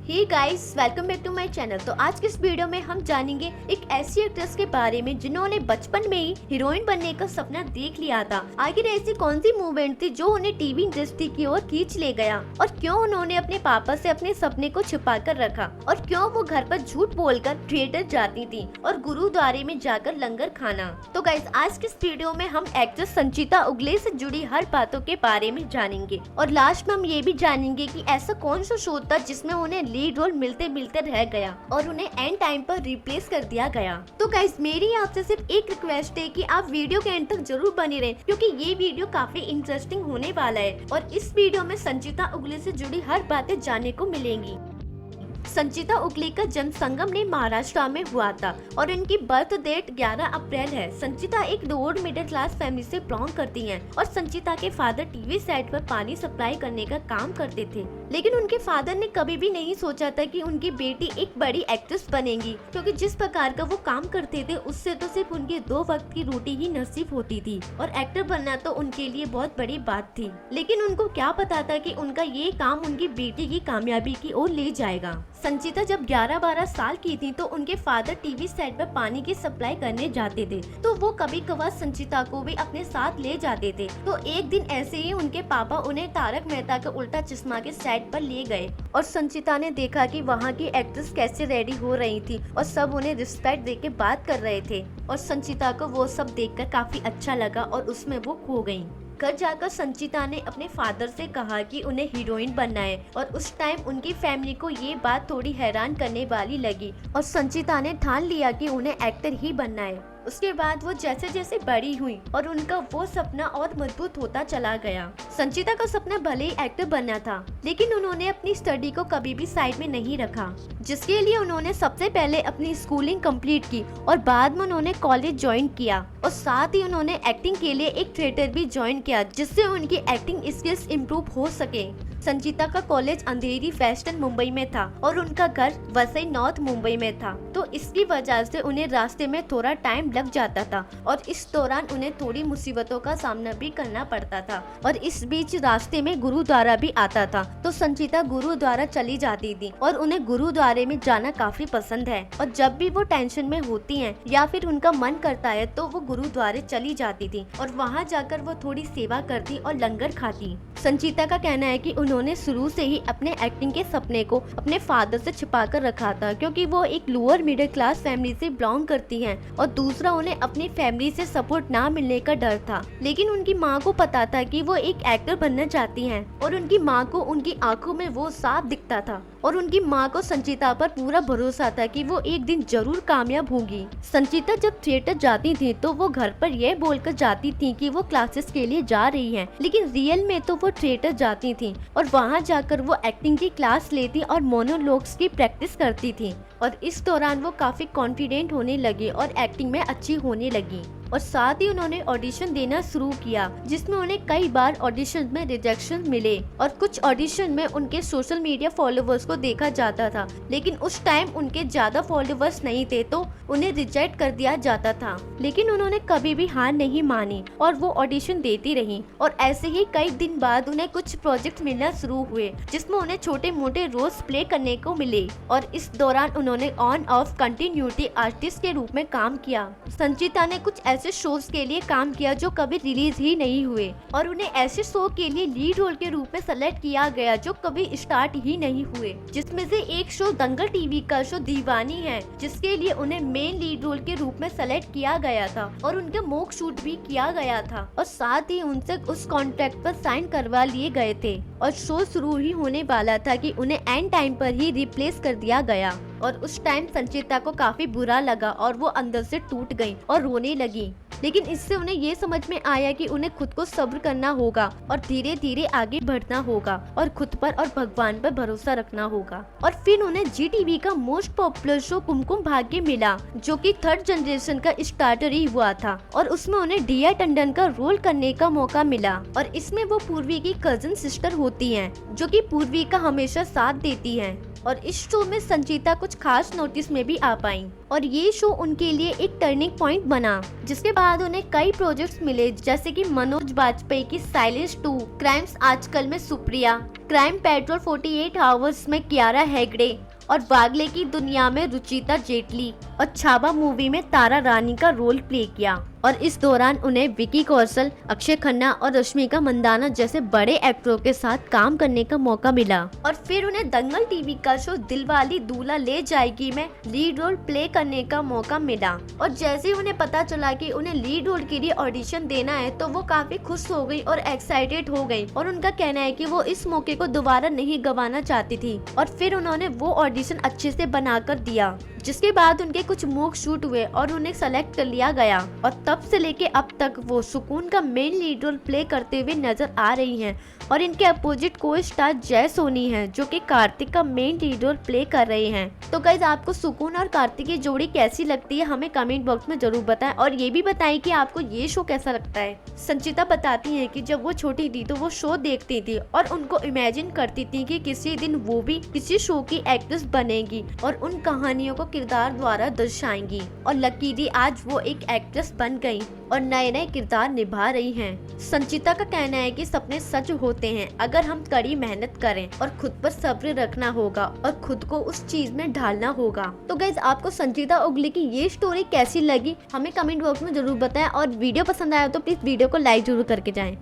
Hey guys, welcome back to my channel. तो आज के इस वीडियो में हम जानेंगे एक ऐसी एक्ट्रेस के बारे में जिन्होंने बचपन में ही हीरोइन बनने का सपना देख लिया था। आखिर ऐसी कौन सी मूवमेंट थी जो उन्हें टीवी इंडस्ट्री की ओर खींच ले गया, और क्यों उन्होंने अपने पापा से अपने सपने को छिपा कर रखा, और क्यों वो घर पर झूठ बोलकर थिएटर जाती थी और गुरुद्वारे में जाकर लंगर खाना। तो गाइस, आज के इस वीडियो में हम एक्ट्रेस संचिता उगले से जुड़ी हर बातों के बारे में जानेंगे, और लास्ट में हम ये भी जानेंगे कि ऐसा कौन सा शो था जिसमें उन्हें लीड रोल मिलते मिलते रह गया और उन्हें एंड टाइम पर रिप्लेस कर दिया गया। तो गाइस, मेरी आपसे सिर्फ एक रिक्वेस्ट है कि आप वीडियो के एंड तक जरूर बने रहें, क्योंकि ये वीडियो काफी इंटरेस्टिंग होने वाला है और इस वीडियो में संचिता उगले से जुड़ी हर बातें जानने को मिलेंगी। संचिता उगले का जन्म संगम ने महाराष्ट्र में हुआ था और इनकी बर्थ डेट 11 अप्रैल है। संचिता एक लोअर मिडिल क्लास फैमिली से बिलोंग करती हैं और संचिता के फादर टीवी सेट पर पानी सप्लाई करने का काम करते थे, लेकिन उनके फादर ने कभी भी नहीं सोचा था कि उनकी बेटी एक बड़ी एक्ट्रेस बनेगी, क्योंकि जिस प्रकार का वो काम करते थे उससे तो सिर्फ उनके 2 वक्त की रोटी ही नसीब होती थी और एक्टर बनना तो उनके लिए बहुत बड़ी बात थी। लेकिन उनको क्या पता था कि उनका ये काम उनकी बेटी की कामयाबी की ओर ले जाएगा। संचिता जब 11-12 साल की थी तो उनके फादर टीवी सेट पर पानी की सप्लाई करने जाते थे, तो वो कभी कभार संचिता को भी अपने साथ ले जाते थे। तो एक दिन ऐसे ही उनके पापा उन्हें तारक मेहता का उल्टा चश्मा के सेट पर ले गए और संचिता ने देखा कि वहाँ की एक्ट्रेस कैसे रेडी हो रही थी और सब उन्हें रिस्पेक्ट देके बात कर रहे थे, और संचिता को वो सब देखकर काफी अच्छा लगा और उसमें वो खो गयी। घर जाकर संचिता ने अपने फादर से कहा कि उन्हें हीरोइन बनना है, और उस टाइम उनकी फैमिली को ये बात थोड़ी हैरान करने वाली लगी और संचिता ने ठान लिया कि उन्हें एक्टर ही बनना है। उसके बाद वो जैसे जैसे बड़ी हुई और उनका वो सपना और मजबूत होता चला गया। संचिता का सपना भले ही एक्टर बनना था, लेकिन उन्होंने अपनी स्टडी को कभी भी साइड में नहीं रखा, जिसके लिए उन्होंने सबसे पहले अपनी स्कूलिंग कंप्लीट की और बाद में उन्होंने कॉलेज ज्वाइन किया, और साथ ही उन्होंने एक्टिंग के लिए एक थिएटर भी ज्वाइन किया जिससे उनकी एक्टिंग स्किल्स इम्प्रूव हो सके। संचिता का कॉलेज अंधेरी वेस्टर्न मुंबई में था और उनका घर वसई नॉर्थ मुंबई में था, तो इसकी वजह से उन्हें रास्ते में थोड़ा टाइम लग जाता था और इस दौरान उन्हें थोड़ी मुसीबतों का सामना भी करना पड़ता था। और इस बीच रास्ते में गुरुद्वारा भी आता था, तो संचिता गुरुद्वारा चली जाती थी और उन्हें गुरुद्वारे में जाना काफी पसंद है, और जब भी वो टेंशन में होती हैं या फिर उनका मन करता है तो वो गुरुद्वारे चली जाती थी और वहाँ जाकर वो थोड़ी सेवा करती और लंगर खाती। संचिता का कहना है कि उन्होंने शुरू से ही अपने एक्टिंग के सपने को अपने फादर से छिपा कर रखा था, क्योंकि वो एक लोअर मिडिल क्लास फैमिली से बिलोंग करती हैं, और दूसरा उन्हें अपनी फैमिली से सपोर्ट ना मिलने का डर था। लेकिन उनकी माँ को पता था कि वो एक एक्टर बनना चाहती हैं, और उनकी माँ को उनकी आंखों में वो साफ दिखता था, और उनकी माँ को संचिता पर पूरा भरोसा था कि वो एक दिन जरूर कामयाब होगी। संचिता जब थिएटर जाती थी तो वो घर पर यह बोलकर जाती थी कि वो क्लासेस के लिए जा रही हैं, लेकिन रियल में तो वो थिएटर जाती थी और वहाँ जाकर वो एक्टिंग की क्लास लेती और मोनोलॉग्स की प्रैक्टिस करती थी, और इस दौरान वो काफी कॉन्फिडेंट होने लगी और एक्टिंग में अच्छी होने लगी। और साथ ही उन्होंने ऑडिशन देना शुरू किया, जिसमें उन्हें कई बार ऑडिशन में रिजेक्शन मिले, और कुछ ऑडिशन में उनके सोशल मीडिया फॉलोवर्स को देखा जाता था, लेकिन उस टाइम उनके ज्यादा फॉलोवर्स नहीं थे तो उन्हें रिजेक्ट कर दिया जाता था। लेकिन उन्होंने कभी भी हार नहीं मानी और वो ऑडिशन देती रही, और ऐसे ही कई दिन बाद उन्हें कुछ प्रोजेक्ट मिलना शुरू हुए जिसमें उन्हें छोटे मोटे रोल्स प्ले करने को मिले, और इस दौरान उन्होंने ऑन ऑफ कंटिन्यूटी आर्टिस्ट के रूप में काम किया। संचिता ने कुछ ऐसे शोज के लिए काम किया जो कभी रिलीज ही नहीं हुए, और उन्हें ऐसे शो के लिए लीड रोल के रूप में सेलेक्ट किया गया जो कभी स्टार्ट ही नहीं हुए, जिसमें से एक शो दंगल टीवी का शो दीवानी है, जिसके लिए उन्हें मेन लीड रोल के रूप में सेलेक्ट किया गया था और उनके मॉक शूट भी किया गया था, और साथ ही उनसे उस कॉन्ट्रैक्ट पर साइन करवा लिए गए थे, और शो शुरू ही होने वाला था कि उन्हें एंड टाइम पर ही रिप्लेस कर दिया गया। और उस टाइम संचिता को काफी बुरा लगा और वो अंदर से टूट गई और रोने लगी, लेकिन इससे उन्हें ये समझ में आया कि उन्हें खुद को सब्र करना होगा और धीरे धीरे आगे बढ़ना होगा और खुद पर और भगवान पर भरोसा रखना होगा। और फिर उन्हें GTV का most popular show Kumkum Bhagya मिला, जो कि 3rd जनरेशन का स्टार्टर ही हुआ था, और उसमें उन्हें दिया टंडन का रोल करने का मौका मिला, और इसमें वो पूर्वी की कजिन सिस्टर होती हैं, जो कि पूर्वी का हमेशा साथ देती हैं, और इस शो में संचिता कुछ खास नोटिस में भी आ पाई। और ये शो उनके लिए एक टर्निंग पॉइंट बना, जिसके बाद उन्हें कई प्रोजेक्ट्स मिले जैसे कि मनोज बाजपेयी की साइलेंस 2, क्राइम्स आजकल में सुप्रिया, क्राइम पेट्रोल 48 आवर्स में कियारा हेगड़े और वागले की दुनिया में रुचिता जेटली और छावा मूवी में तारा रानी का रोल प्ले किया। और इस दौरान उन्हें विकी कौशल, अक्षय खन्ना और रश्मिका मंदाना जैसे बड़े एक्टरों के साथ काम करने का मौका मिला। और फिर उन्हें दंगल टीवी का शो दिलवाली दूल्हा ले जाएगी में लीड रोल प्ले करने का मौका मिला। और जैसे ही उन्हें पता चला कि उन्हें लीड रोल के लिए ऑडिशन देना है तो वो काफी खुश हो गई और एक्साइटेड हो गई। और उनका कहना है कि वो इस मौके को दोबारा नहीं गंवाना चाहती थी। और फिर उन्होंने वो ऑडिशन अच्छे से बनाकर दिया, जिसके बाद उनके कुछ मूव शूट हुए और उन्हें सेलेक्ट कर लिया गया। और तब से लेके अब तक वो सुकून का मेन लीड रोल प्ले करते हुए नजर आ रही हैं। और इनके अपोजिट को स्टार जय सोनी हैं, जो कि कार्तिक का मेन लीड रोल प्ले कर रहे हैं। तो गाइस, आपको सुकून और कार्तिक की जोड़ी कैसी लगती है हमें कमेंट बॉक्स में जरूर बताएं। और ये भी बताएं कि आपको ये शो कैसा लगता है। संचिता बताती है कि जब वो छोटी थी तो वो शो देखती थी और उनको इमेजिन करती थी कि किसी दिन वो भी किसी शो की एक्ट्रेस बनेगी और उन कहानियों को किरदार द्वारा दर्शाएंगी। और लकीली आज वो एक एक्ट्रेस बन गई और नए नए किरदार निभा रही हैं। संचिता का कहना है कि सपने सच होते हैं अगर हम कड़ी मेहनत करें और खुद पर सब्र रखना होगा और खुद को उस चीज में ढालना होगा। तो गाइस, आपको संचिता उगले की ये स्टोरी कैसी लगी हमें कमेंट बॉक्स में जरूर बताएं। और वीडियो पसंद आया तो प्लीज वीडियो को लाइक जरूर करके जाएं।